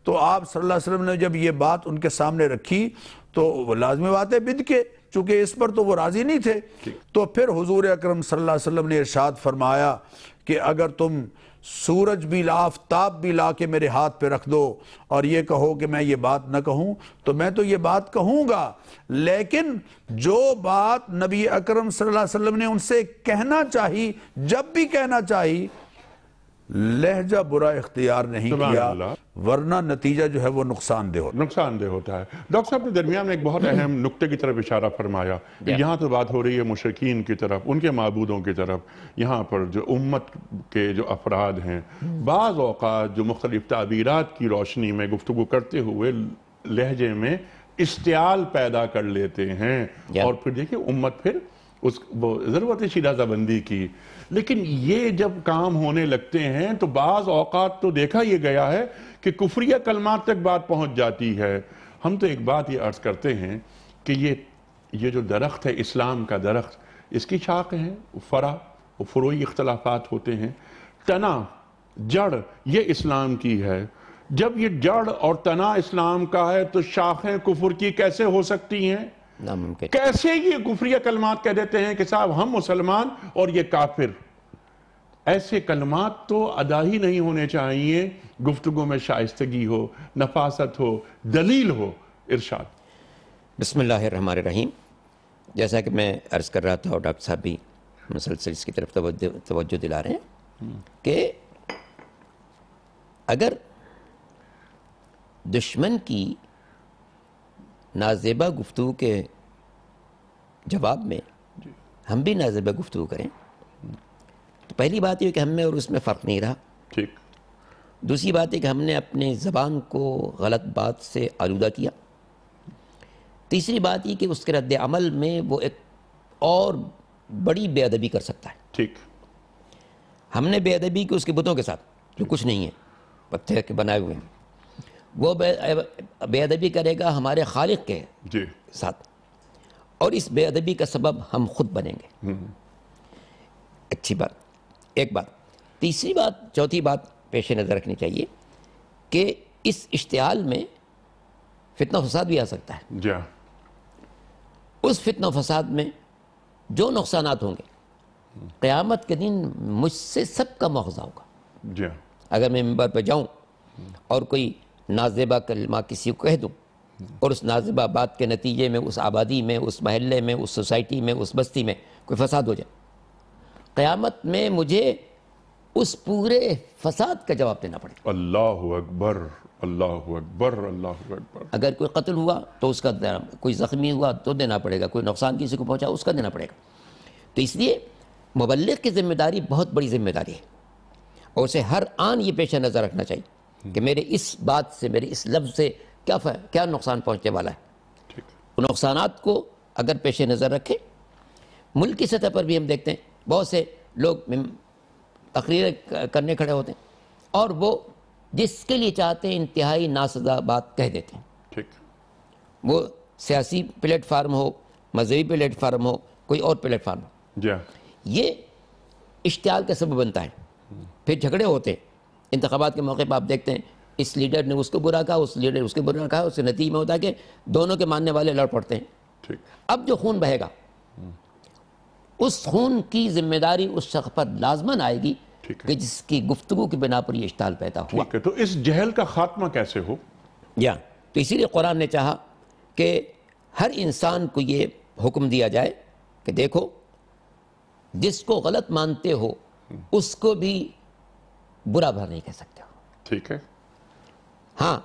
تو آپ صلی اللہ علیہ وسلم نے جب یہ بات ان کے سامنے رکھی تو وہ لازمی بات ہے بدکے، چونکہ اس پر تو وہ راضی نہیں تھے۔ تو پھر حضور اکرم صلی اللہ علیہ وسلم نے ارشاد فرمایا کہ اگر تم سورج بھی آفتاب بھی لا کے میرے ہاتھ پہ رکھ دو اور یہ کہو کہ میں یہ بات نہ کہوں تو میں تو یہ بات کہوں گا، لیکن جو بات نبی اکرم صلی اللہ علیہ وسلم نے ان سے کہنا چاہی، جب بھی کہنا چاہی، لہجہ برا اختیار نہیں کیا، ورنہ نتیجہ جو ہے وہ نقصان دہ ہوتا ہے۔ ڈاکٹر صاحب نے درمیان میں ایک بہت اہم نقطے کی طرف اشارہ فرمایا، یہاں تو بات ہو رہی ہے مشرکین کی طرف، ان کے معبودوں کی طرف، یہاں پر جو امت کے جو افراد ہیں بعض اوقات جو مختلف تعبیرات کی روشنی میں گفتگو کرتے ہوئے لہجے میں اشتعال پیدا کر لیتے ہیں، اور پھر دیکھیں امت پھر وہ ضرورت شیرازہ بندی کی۔ لیکن یہ جب کام ہونے لگتے ہیں تو بعض اوقات تو دیکھا یہ گیا ہے کہ کفریہ کلمات تک بات پہنچ جاتی ہے۔ ہم تو ایک بات یہ عرض کرتے ہیں کہ یہ جو درخت ہے اسلام کا درخت، اس کی شاخ ہیں، فرع وہ فروعی اختلافات ہوتے ہیں. تنا جڑ یہ اسلام کی ہے. جب یہ جڑ اور تنا اسلام کا ہے تو شاخیں کفر کی کیسے ہو سکتی ہیں؟ ناممکن. کیسے یہ کفریہ کلمات کہہ دیتے ہیں کہ صاحب ہم مسلمان اور یہ کافر؟ ایسے کلمات تو ادا ہی نہیں ہونے چاہیے. گفتگو میں شائستگی ہو، نفاست ہو، دلیل ہو. ارشاد. بسم اللہ الرحمن الرحیم. جیسا کہ میں عرض کر رہا تھا اور ڈاکٹر صاحب بھی مسلسل اس کی طرف توجہ دلا رہے ہیں کہ اگر دشمن کی نازیبہ گفتگو کے جواب میں ہم بھی نازیبہ گفتگو کریں تو پہلی بات یہ کہ ہم میں اور اس میں فرق نہیں رہا. ٹھیک. دوسری بات ہے کہ ہم نے اپنے زبان کو غلط بات سے آلودہ کیا. تیسری بات یہ کہ اس کے رد عمل میں وہ ایک اور بڑی بے ادبی کر سکتا ہے. ٹھیک. ہم نے بے ادبی کی اس کے بتوں کے ساتھ جو کچھ نہیں ہے، پتھر کے بنائے ہوئے ہیں. وہ بے ادبی کرے گا ہمارے خالق کے جی ساتھ، اور اس بے ادبی کا سبب ہم خود بنیں گے. اچھی بات. ایک بات. تیسری بات، چوتھی بات پیش نظر رکھنی چاہیے کہ اس اشتعال میں فتنہ فساد بھی آ سکتا ہے. جی. اس فتنہ فساد میں جو نقصانات ہوں گے قیامت کے دن مجھ سے سب کا مواخذہ ہوگا. جی. اگر میں ممبر پہ جاؤں اور کوئی نازیبہ کلمہ کسی کو کہہ دوں اور اس نازیبہ بات کے نتیجے میں اس آبادی میں، اس محلے میں، اس سوسائٹی میں، اس بستی میں کوئی فساد ہو جائے، قیامت میں مجھے اس پورے فساد کا جواب دینا پڑے گا. اللہ اکبر، اللہ اکبر، اللہ اکبر. اگر کوئی قتل ہوا تو اس کا دینا، کوئی زخمی ہوا تو دینا پڑے گا، کوئی نقصان کسی کو پہنچا اس کا دینا پڑے گا. تو اس لیے مبلغ کی ذمہ داری بہت بڑی ذمہ داری ہے، اور اسے ہر آن یہ پیش نظر رکھنا چاہیے کہ میرے اس بات سے، میرے اس لفظ سے کیا نقصان پہنچنے والا ہے. ان نقصانات کو اگر پیش نظر رکھیں. ملک کی سطح پر بھی ہم دیکھتے ہیں بہت سے لوگ تقریر کرنے کھڑے ہوتے ہیں اور وہ جس کے لیے چاہتے ہیں انتہائی ناسزا بات کہہ دیتے ہیں. ٹھیک. وہ سیاسی پلیٹ فارم ہو، مذہبی پلیٹ فارم ہو، کوئی اور پلیٹ فارم ہو، جی. یہ اشتعال کا سبب بنتا ہے. پھر جھگڑے ہوتے ہیں انتخابات کے موقع پہ. آپ دیکھتے ہیں اس لیڈر نے اس کو برا کہا، اس لیڈر اس کو برا کہا، اس کے نتیجے میں ہوتا ہے کہ دونوں کے ماننے والے لڑ پڑتے ہیں. ٹھیک. اب جو خون بہے گا اس خون کی ذمہ داری اس شخص پر لازماً آئے گی کہ جس کی گفتگو کی بنا پر یہ اشتعال پیدا ہوا. ٹھیک ہے. تو اس جہل کا خاتمہ کیسے ہو؟ یا تو اسی لیے قرآن نے چاہا کہ ہر انسان کو یہ حکم دیا جائے کہ دیکھو جس کو غلط مانتے ہو اس کو بھی برا بھلا نہیں کہہ سکتے ہو. ٹھیک ہے. ہاں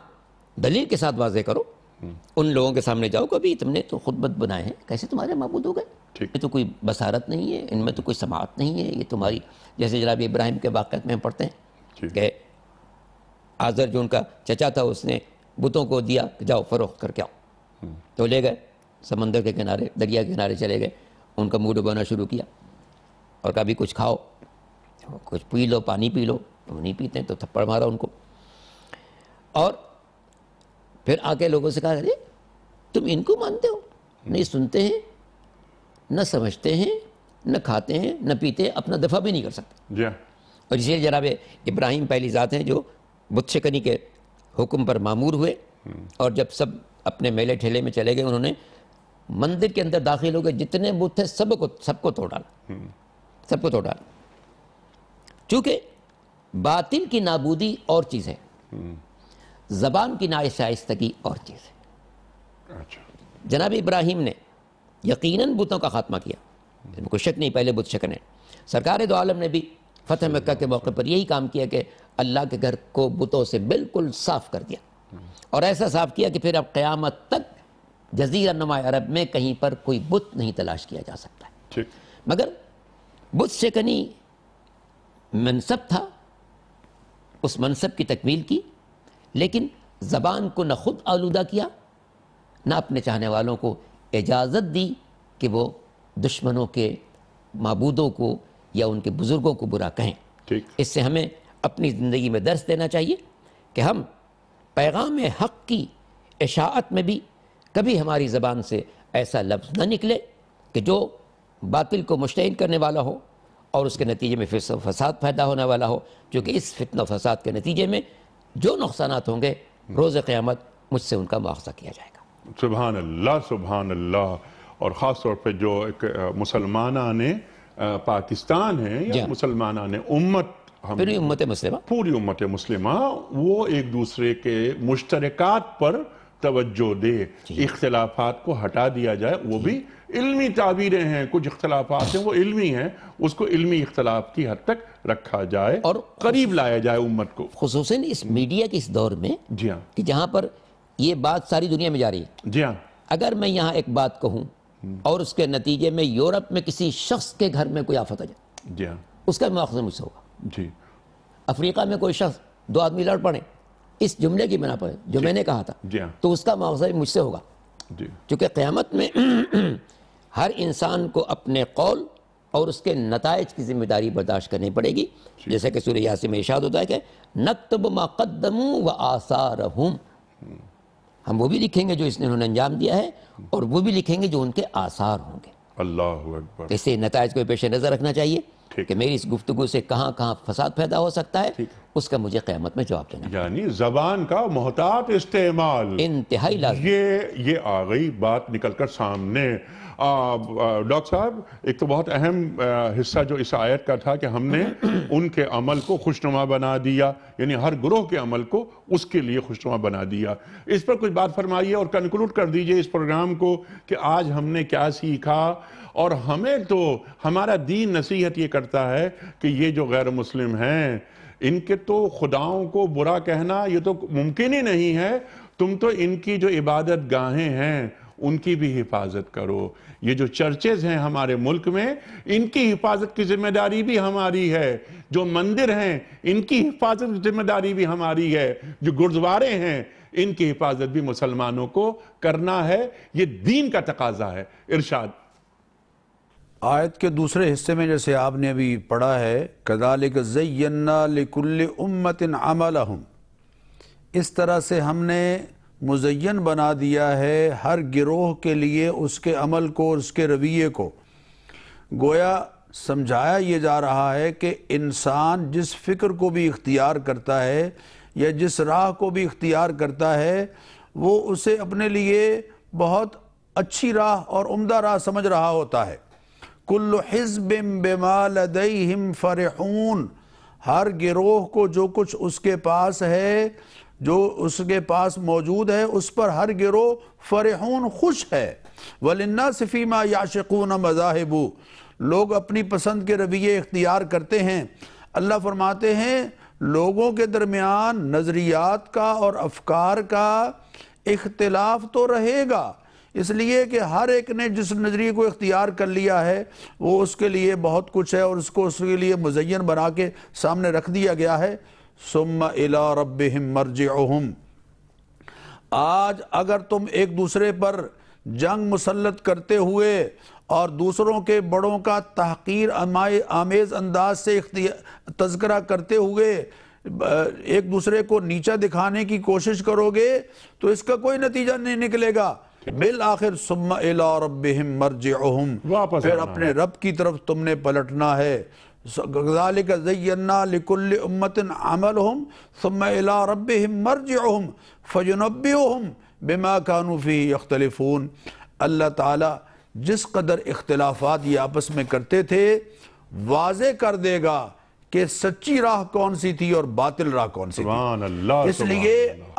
دلیل کے ساتھ واضح کرو. ان لوگوں کے سامنے جاؤ کہ ابھی تم نے تو خود بت بنائے ہیں، کیسے تمہارے معبود ہو گئے؟ یہ تو کوئی بصارت نہیں ہے، ان میں تو کوئی سماعت نہیں ہے. یہ تمہاری، جیسے جناب ابراہیم کے واقعات میں ہم پڑھتے ہیں کہ آزر جو ان کا چچا تھا اس نے بتوں کو دیا کہ جاؤ فروخت کر کے آؤ. تو لے گئے سمندر کے کنارے، دریا کے کنارے چلے گئے. ان کا منہ ڈبونا شروع کیا اور کبھی کچھ کھاؤ، کچھ پی لو، پانی پی لو. تو نہیں پیتے تو تھپڑ مارا ان کو. اور پھر آ کے لوگوں سے کہا ارے تم ان کو مانتے ہو؟ نہیں سنتے ہیں، نہ سمجھتے ہیں، نہ کھاتے ہیں، نہ پیتے ہیں، اپنا دفاع بھی نہیں کر سکتے. اور اسی لیے جناب ابراہیم پہلی ذات ہیں جو بت شکنی کے حکم پر مامور ہوئے، اور جب سب اپنے میلے ٹھیلے میں چلے گئے انہوں نے مندر کے اندر داخل ہو گئے، جتنے بت تھے سب کو توڑ ڈالا، سب کو توڑ ڈالا. چونکہ باطل کی نابودی اور چیز ہے، زبان کی ناشائستگی اور چیز ہے. جناب ابراہیم نے یقیناً بتوں کا خاتمہ کیا، کوئی شک نہیں، پہلے بت شکن ہے. سرکار دو عالم نے بھی فتح مکہ کے موقع پر یہی کام کیا کہ اللہ کے گھر کو بتوں سے بالکل صاف کر دیا، اور ایسا صاف کیا کہ پھر اب قیامت تک جزیرہ نما عرب میں کہیں پر کوئی بت نہیں تلاش کیا جا سکتا ہے. مگر بت شکنی منصب تھا، اس منصب کی تکمیل کی، لیکن زبان کو نہ خود آلودہ کیا، نہ اپنے چاہنے والوں کو اجازت دی کہ وہ دشمنوں کے معبودوں کو یا ان کے بزرگوں کو برا کہیں. اس سے ہمیں اپنی زندگی میں درس دینا چاہیے کہ ہم پیغام حق کی اشاعت میں بھی کبھی ہماری زبان سے ایسا لفظ نہ نکلے کہ جو باطل کو مشتعل کرنے والا ہو اور اس کے نتیجے میں فساد پیدا ہونے والا ہو، کیونکہ اس فتنہ و فساد کے نتیجے میں جو نقصانات ہوں گے روز قیامت مجھ سے ان کا مواخذہ کیا جائے گا۔ سبحان اللہ، سبحان اللہ۔ اور خاص طور پہ جو ایک مسلمانان پاکستان ہیں یا مسلمانان امت، پوری امت مسلمہ، پوری امت مسلمہ، وہ ایک دوسرے کے مشترکات پر توجہ دے، اختلافات کو ہٹا دیا جائے۔ وہ بھی علمی تعبیریں ہیں، کچھ اختلافات ہیں وہ علمی ہیں، اس کو علمی اختلاف کی حد تک رکھا جائے اور قریب لایا جائے امت کو، خصوصاً اس میڈیا کے اس دور میں، جی ہاں، کہ جہاں پر یہ بات ساری دنیا میں جاری ہے۔ جی ہاں، اگر میں یہاں ایک بات کہوں اور اس کے نتیجے میں یورپ میں کسی شخص کے گھر میں کوئی آفت آ جائے، جی ہاں، اس کا مواخذہ مجھ سے ہوگا۔ جی، افریقہ میں کوئی شخص، 2 آدمی لڑ پڑے اس جملے کی بنا پر جو میں نے کہا تھا، جی ہاں، تو اس کا مواخذہ بھی مجھ سے ہوگا، جی، کیونکہ قیامت میں ہر انسان کو اپنے قول اور اس کے نتائج کی ذمہ داری برداشت کرنی پڑے گی، جیسے کہ سورہ یاسین میں ارشاد ہوتا ہے کہ نکتب ما قدموا وآثارہم، ہم وہ بھی لکھیں گے جو اس نے انہوں نے انجام دیا ہے اور وہ بھی لکھیں گے جو ان کے آثار ہوں گے۔ اللہ اکبر۔ اس سے نتائج کو پیش نظر رکھنا چاہیے کہ میری اس گفتگو سے کہاں کہاں فساد پیدا ہو سکتا ہے، اس کا مجھے قیامت میں جواب دینا، یعنی زبان کا محتاط استعمال انتہائی لازم۔ یہ آ گئی بات نکل کر سامنے۔ ڈاکٹر صاحب، ایک تو بہت اہم حصہ جو اس آیت کا تھا کہ ہم نے ان کے عمل کو خوشنما بنا دیا، یعنی ہر گروہ کے عمل کو اس کے لیے خوشنما بنا دیا۔ اس پر کچھ بات فرمائیے اور کنکلوڈ کر دیجئے اس پروگرام کو کہ آج ہم نے کیا سیکھا، اور ہمیں تو ہمارا دین نصیحت یہ کرتا ہے کہ یہ جو غیر مسلم ہیں ان کے تو خداؤں کو برا کہنا یہ تو ممکن ہی نہیں ہے، تم تو ان کی جو عبادت گاہیں ہیں ان کی بھی حفاظت کرو۔ یہ جو چرچز ہیں ہمارے ملک میں ان کی حفاظت کی ذمہ داری بھی ہماری ہے، جو مندر ہیں ان کی حفاظت کی ذمہ داری بھی ہماری ہے، جو گرودوارے ہیں ان کی حفاظت بھی مسلمانوں کو کرنا ہے، یہ دین کا تقاضا ہے۔ ارشاد۔ آیت کے دوسرے حصے میں جیسے آپ نے ابھی پڑھا ہے كَذَلِكَ زَيَّنَّا لِكُلِّ أُمَّةٍ عَمَلَهُمْ، اس طرح سے ہم نے مزین بنا دیا ہے ہر گروہ کے لیے اس کے عمل کو، اس کے رویے کو۔ گویا سمجھایا یہ جا رہا ہے کہ انسان جس فکر کو بھی اختیار کرتا ہے یا جس راہ کو بھی اختیار کرتا ہے وہ اسے اپنے لیے بہت اچھی راہ اور عمدہ راہ سمجھ رہا ہوتا ہے۔ کل حزب بما لدیہم فرحون، ہر گروہ کو جو کچھ اس کے پاس ہے، جو اس کے پاس موجود ہے، اس پر ہر گروہ فرحون، خوش ہے۔ وَلِلنَّاسِ فِي مَا يَعْشِقُونَ مَذَاهِبُ، لوگ اپنی پسند کے رویے اختیار کرتے ہیں۔ اللہ فرماتے ہیں لوگوں کے درمیان نظریات کا اور افکار کا اختلاف تو رہے گا، اس لیے کہ ہر ایک نے جس نظریے کو اختیار کر لیا ہے وہ اس کے لیے بہت کچھ ہے اور اس کو اس کے لیے مزین بنا کے سامنے رکھ دیا گیا ہے۔ ثم الى ربهم مرجعهم، آج اگر تم ایک دوسرے پر جنگ مسلط کرتے ہوئے اور دوسروں کے بڑوں کا تحقیر آمیز انداز سے تذکرہ کرتے ہوئے ایک دوسرے کو نیچا دکھانے کی کوشش کرو گے تو اس کا کوئی نتیجہ نہیں نکلے گا۔ بالآخر ثم الى ربهم مرجعهم، پھر اپنے رب کی طرف تم نے پلٹنا ہے۔ كَذَلِكَ زَيَّنَّا لِكُلِّ أُمَّةٍ عَمَلُهُمْ ثُمَّ إِلَىٰ رَبِّهِمْ مَرْجِعُهُمْ فَيُنَبِّئُهُمْ بِمَا كَانُوا فِيهِ يَخْتَلِفُونَ۔ اللہ تعالیٰ جس قدر اختلافات یہ آپس میں کرتے تھے واضح کر دے گا کہ سچی راہ کون سی تھی اور باطل راہ کون سی تھی۔ اس لیے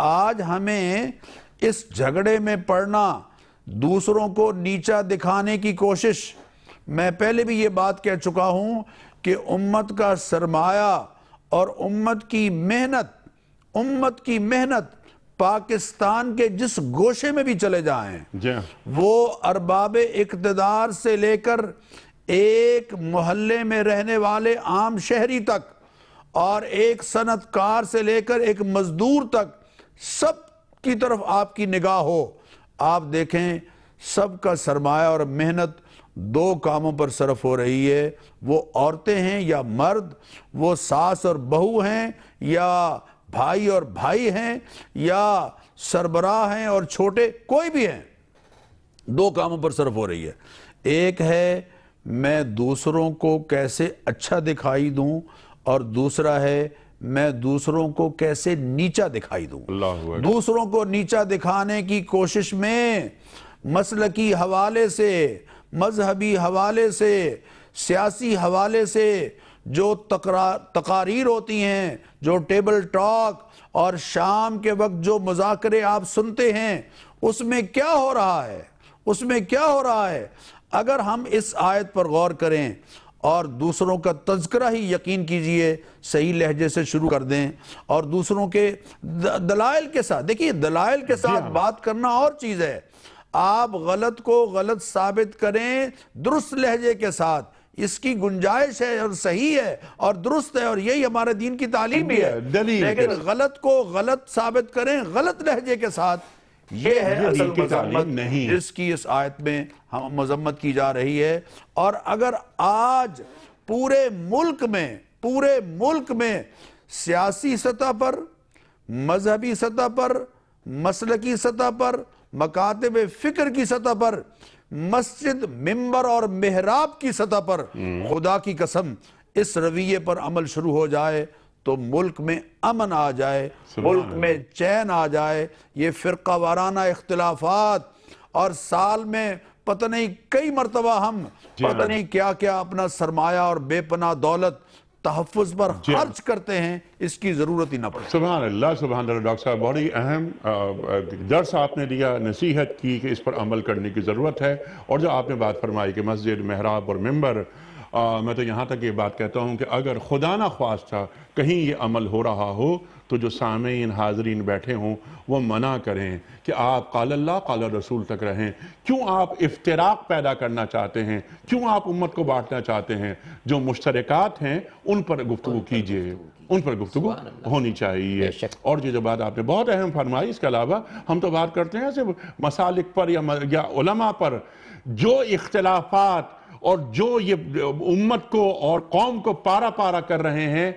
آج ہمیں اس جھگڑے میں پڑنا، دوسروں کو نیچا دکھانے کی کوشش، میں پہلے بھی یہ بات کہہ چکا ہوں کہ امت کا سرمایہ اور امت کی محنت پاکستان کے جس گوشے میں بھی چلے جائیں وہ ارباب اقتدار سے لے کر ایک محلے میں رہنے والے عام شہری تک اور ایک صنعت کار سے لے کر ایک مزدور تک سب کی طرف آپ کی نگاہ ہو، آپ دیکھیں سب کا سرمایہ اور محنت دو کاموں پر صرف ہو رہی ہے۔ وہ عورتیں ہیں یا مرد، وہ ساس اور بہو ہیں یا بھائی اور بھائی ہیں یا سربراہ ہیں اور چھوٹے، کوئی بھی ہیں، دو کاموں پر صرف ہو رہی ہے۔ ایک ہے میں دوسروں کو کیسے اچھا دکھائی دوں، اور دوسرا ہے میں دوسروں کو کیسے نیچا دکھائی دوں۔ دوسروں کو نیچا دکھانے کی کوشش میں مسلکی حوالے سے، مذہبی حوالے سے، سیاسی حوالے سے جو تقاریر ہوتی ہیں، جو ٹیبل ٹاک اور شام کے وقت جو مذاکرے آپ سنتے ہیں، اس میں کیا ہو رہا ہے؟ اس میں کیا ہو رہا ہے؟ اگر ہم اس آیت پر غور کریں اور دوسروں کا تذکرہ ہی یقین کیجئے صحیح لہجے سے شروع کر دیں، اور دوسروں کے دلائل کے ساتھ، دیکھیے دلائل کے ساتھ بات کرنا اور چیز ہے، آپ غلط کو غلط ثابت کریں درست لہجے کے ساتھ، اس کی گنجائش ہے اور صحیح ہے اور درست ہے، اور یہی ہمارے دین کی تعلیم بھی ہے، لیکن غلط کو غلط ثابت کریں غلط لہجے کے ساتھ، یہ ہے اصل مذمت جس کی اس آیت میں ہم مذمت کی جا رہی ہے۔ اور اگر آج پورے ملک میں سیاسی سطح پر، مذہبی سطح پر، مسلکی سطح پر، مکاتب فکر کی سطح پر، مسجد، ممبر اور محراب کی سطح پر خدا کی قسم اس رویے پر عمل شروع ہو جائے تو ملک میں امن آ جائے، ملک میں چین آ جائے۔ یہ فرقہ وارانہ اختلافات، اور سال میں پتہ نہیں کئی مرتبہ ہم پتہ نہیں کیا کیا اپنا سرمایہ اور بے پناہ دولت تحفظ پر خرچ کرتے ہیں، اس کی ضرورت ہی نہ پڑے۔ سبحان اللہ، سبحان اللہ۔ ڈاکٹر صاحب بڑی اہم درس آپ نے دیا، نصیحت کی کہ اس پر عمل کرنے کی ضرورت ہے، اور جو آپ نے بات فرمائی کہ مسجد، محراب اور ممبر، میں تو یہاں تک یہ بات کہتا ہوں کہ اگر خدا نہ خواستہ کہیں یہ عمل ہو رہا ہو تو جو سامعین حاضرین بیٹھے ہوں وہ منع کریں کہ آپ قال اللہ قال رسول تک رہیں۔ کیوں آپ افتراق پیدا کرنا چاہتے ہیں؟ کیوں آپ امت کو بانٹنا چاہتے ہیں؟ جو مشترکات ہیں ان پر گفتگو کیجئے، ان پر گفتگو ہونی چاہیے۔ اور جو بات آپ نے بہت اہم فرمائی، اس کے علاوہ ہم تو بات کرتے ہیں صرف مسالک پر یا علماء پر، جو اختلافات اور جو یہ امت کو اور قوم کو پارا پارا کر رہے ہیں،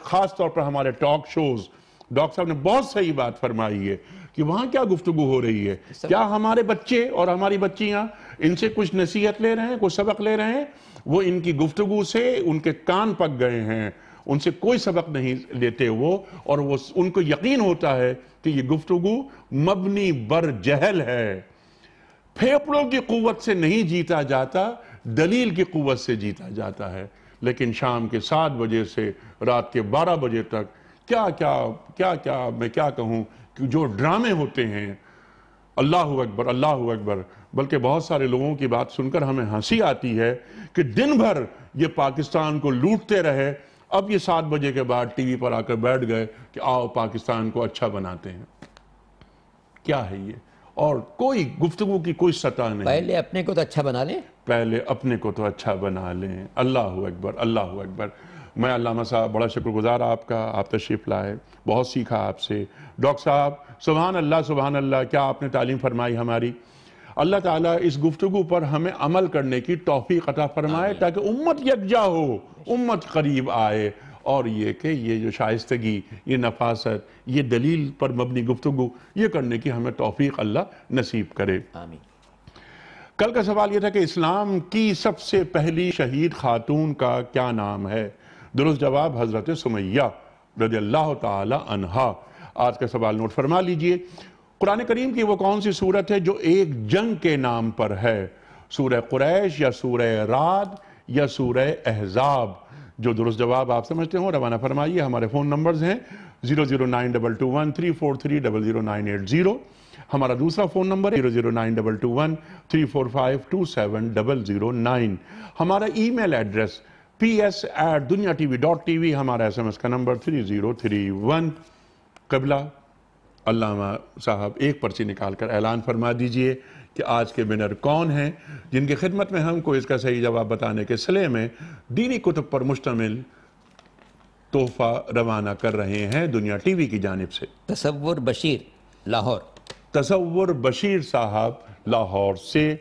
خاص طور پر ہمارے ٹاک شوز، ڈاکٹر صاحب نے بہت صحیح بات فرمائی ہے کہ وہاں کیا گفتگو ہو رہی ہے؟ کیا ہمارے بچے اور ہماری بچیاں ان سے کچھ نصیحت لے رہے ہیں، کچھ سبق لے رہے ہیں؟ وہ ان کی گفتگو سے ان کے کان پک گئے ہیں، ان سے کوئی سبق نہیں لیتے وہ، اور ان کو یقین ہوتا ہے کہ یہ گفتگو مبنی بر جہل ہے۔ پھیپڑوں کی قوت سے نہیں جیتا جاتا، دلیل کی قوت سے جیتا جاتا ہے۔ لیکن شام کے 7 بجے سے رات کے 12 بجے تک کیا میں کیا کہوں کہ جو ڈرامے ہوتے ہیں، اللہ اکبر اللہ اکبر۔ بلکہ بہت سارے لوگوں کی بات سن کر ہمیں ہنسی آتی ہے کہ دن بھر یہ پاکستان کو لوٹتے رہے، اب یہ 7 بجے کے بعد ٹی وی پر آ کر بیٹھ گئے کہ آؤ پاکستان کو اچھا بناتے ہیں۔ کیا ہے یہ؟ اور کوئی گفتگو کی کوئی سطح نہیں۔ پہلے اپنے کو تو اچھا بنا لیں، پہلے اپنے کو تو اچھا بنا لیں۔ اللہ اکبر اللہ اکبر۔ میں علامہ صاحب بڑا شکر گزار آپ کا، آپ تشریف لائے، بہت سیکھا آپ سے۔ ڈاکٹر صاحب سبحان اللہ، کیا آپ نے تعلیم فرمائی ہماری۔ اللہ تعالیٰ اس گفتگو پر ہمیں عمل کرنے کی توفیق عطا فرمائے تاکہ امت یکجا ہو، امت قریب آئے، اور یہ کہ یہ جو شائستگی، یہ نفاست، یہ دلیل پر مبنی گفتگو، یہ کرنے کی ہمیں توفیق اللہ نصیب کرے۔ آمین۔ کل کا سوال یہ تھا کہ اسلام کی سب سے پہلی شہید خاتون کا کیا نام ہے؟ درست جواب حضرت سمیہ رضی اللہ تعالی عنہا۔ آج کا سوال نوٹ فرما لیجئے۔ قرآن کریم کی وہ کون سی سورت ہے جو ایک جنگ کے نام پر ہے؟ سورہ قریش یا سورہ رعد یا سورہ احزاب؟ جو درست جواب آپ سمجھتے ہوں روانہ فرمائیے۔ ہمارے فون نمبرز ہیں 009221343400980، ہمارا دوسرا فون نمبر ہے 009221345270009، ہمارا ای میل ایڈریس ps@duniatv.tv، ہمارا SMS کا نمبر 3031۔ قبلہ علامہ صاحب ایک پرچی نکال کر اعلان فرما دیجئے کہ آج کے ونر کون ہیں جن کی خدمت میں ہم کو اس کا صحیح جواب بتانے کے صلے میں دینی کتب پر مشتمل تحفہ روانہ کر رہے ہیں دنیا ٹی وی کی جانب سے۔ تصور بشیر، لاہور۔ تصور بشیر صاحب لاہور سے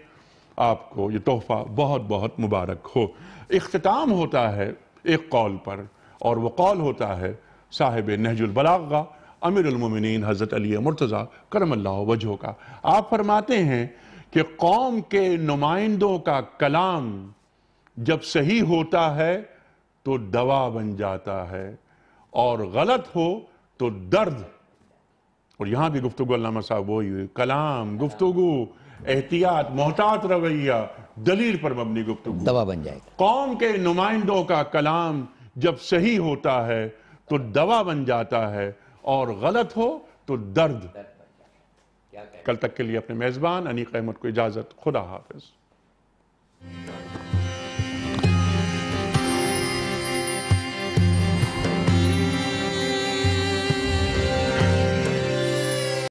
آپ کو یہ تحفہ بہت بہت مبارک ہو۔ اختتام ہوتا ہے ایک قول پر، اور وہ قول ہوتا ہے صاحب نہج البلاغہ امیر المومنین حضرت علی مرتضیٰ کرم اللہ وجہہ کا۔ آپ فرماتے ہیں کہ قوم کے نمائندوں کا کلام جب صحیح ہوتا ہے تو دوا بن جاتا ہے اور غلط ہو تو درد. اور یہاں بھی گفتگو علامہ صاحب وہی ہوئی, کلام, گفتگو, احتیاط, محتاط رویہ, دلیل پر مبنی گفتگو. دوا بن جائے گا. قوم کے نمائندوں کا کلام جب صحیح ہوتا ہے تو دوا بن جاتا ہے اور غلط ہو تو درد. کل تک کے لیے اپنے میزبان انیق احمد کو اجازت. خدا حافظ.